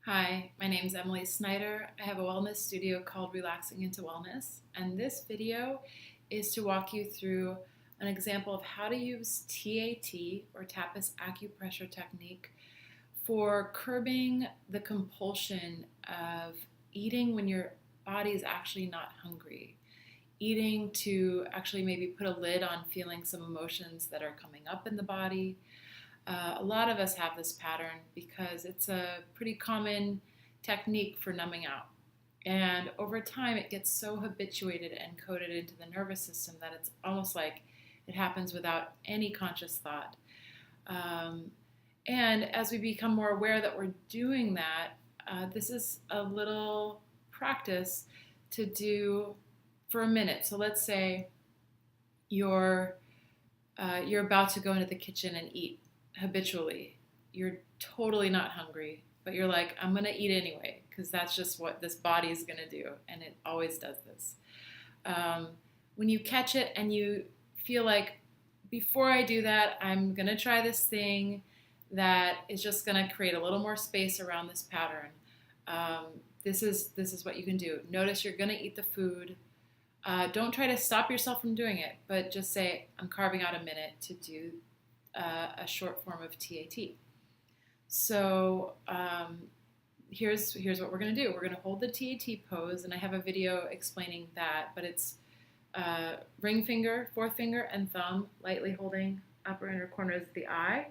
Hi, my name is Emily Snyder. I have a wellness studio called Relaxing into Wellness, and this video is to walk you through an example of how to use TAT or tapas acupressure technique for curbing the compulsion of eating when your body is actually not hungry. Eating to actually maybe put a lid on feeling some emotions that are coming up in the body. A lot of us have this pattern because it's a pretty common technique for numbing out. And over time, it gets so habituated and coded into the nervous system that it's almost like it happens without any conscious thought. Um, and as we become more aware that we're doing that, this is a little practice to do for a minute. So let's say you're you're about to go into the kitchen and eat habitually. You're totally not hungry, but you're like, I'm going to eat anyway because that's just what this body is going to do. And it always does this. Um, when you catch it and you feel like, before I do that, I'm going to try this thing that is just going to create a little more space around this pattern. Um, this is what you can do. Notice you're going to eat the food. Don't try to stop yourself from doing it, but just say, I'm carving out a minute to do a short form of TAT. So here's what we're going to do. We're going to hold the TAT pose, and I have a video explaining that, but it's ring finger, fourth finger, and thumb lightly holding upper inner corners of the eye.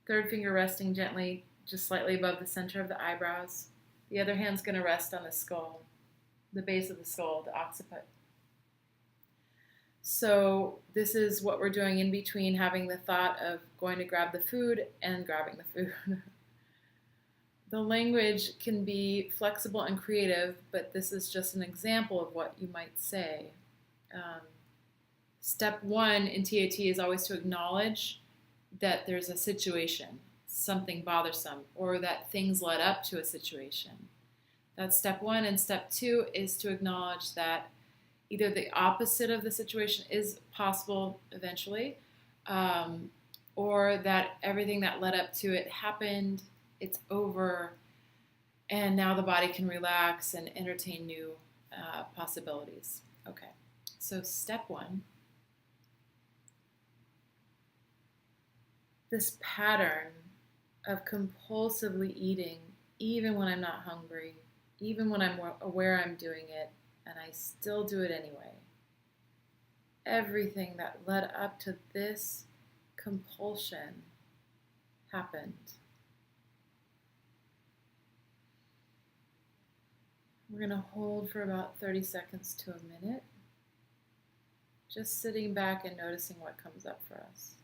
Third finger resting gently just slightly above the center of the eyebrows. The other hand's going to rest on the skull, the base of the skull, the occiput. So this is what we're doing in between having the thought of going to grab the food and grabbing the food. The language can be flexible and creative, but this is just an example of what you might say. Step one in TAT is always to acknowledge that there's a situation, something bothersome, or that things led up to a situation. That's step one. And step two is to acknowledge that either the opposite of the situation is possible eventually, or that everything that led up to it happened, it's over, and now the body can relax and entertain new possibilities. Okay, so step one, this pattern of compulsively eating, even when I'm not hungry, even when I'm aware I'm doing it, and I still do it anyway. Everything that led up to this compulsion happened. We're going to hold for about 30 seconds to a minute, just sitting back and noticing what comes up for us.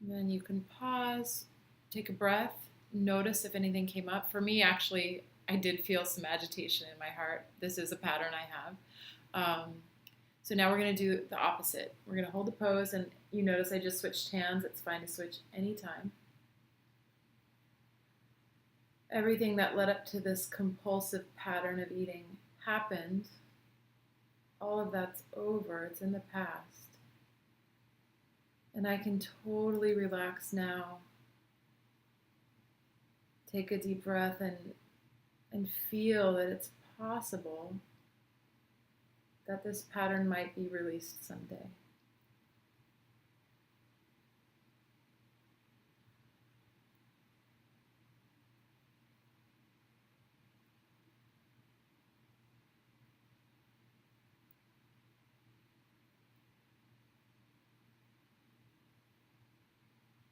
And then you can pause, take a breath, notice if anything came up. For me, actually, I did feel some agitation in my heart. This is a pattern I have. So now we're going to do the opposite. We're going to hold the pose, and you notice I just switched hands. It's fine to switch anytime. Everything that led up to this compulsive pattern of eating happened. All of that's over. It's in the past. And I can totally relax now. Take a deep breath and feel that it's possible that this pattern might be released someday.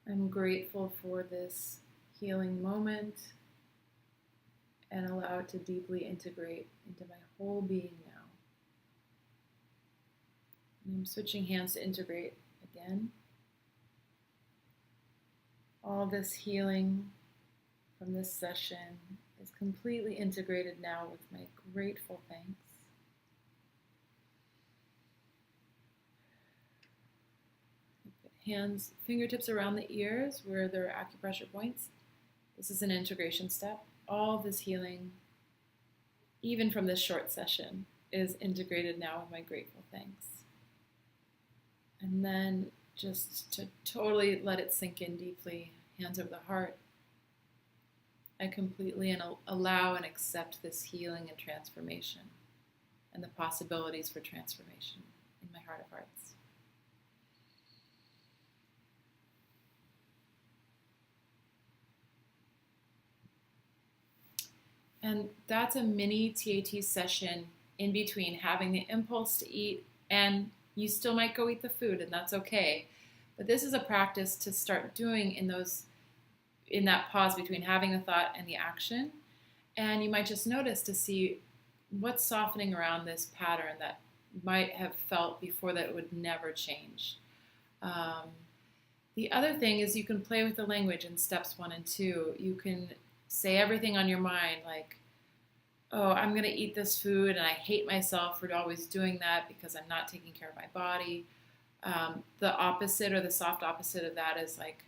I'm grateful for this healing moment and allow it to deeply integrate into my whole being now. And I'm switching hands to integrate again. All this healing from this session is completely integrated now with my grateful thanks. Hands, fingertips around the ears where there are acupressure points. This is an integration step. All of this healing, even from this short session, is integrated now with my grateful thanks. And then just to totally let it sink in deeply, hands over the heart, I completely allow and accept this healing and transformation and the possibilities for transformation in my heart of hearts. And that's a mini TAT session in between having the impulse to eat, and you still might go eat the food, and that's okay. But this is a practice to start doing in that pause between having the thought and the action. And you might just notice to see what's softening around this pattern that might have felt before that it would never change. The other thing is you can play with the language in steps 1 and 2. You can say everything on your mind, like, oh, I'm going to eat this food and I hate myself for always doing that because I'm not taking care of my body. The opposite, or the soft opposite of that, is like,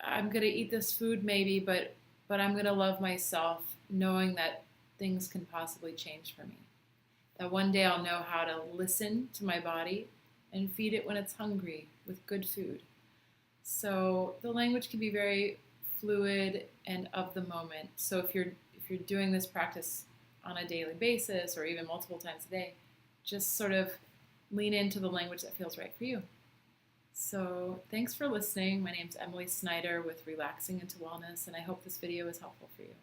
I'm going to eat this food maybe, but I'm going to love myself knowing that things can possibly change for me. That one day I'll know how to listen to my body and feed it when it's hungry with good food. So the language can be very fluid and of the moment. So if you're doing this practice on a daily basis or even multiple times a day, just sort of lean into the language that feels right for you. So thanks for listening. My name's Emily Snyder with Relaxing into Wellness, and I hope this video is helpful for you.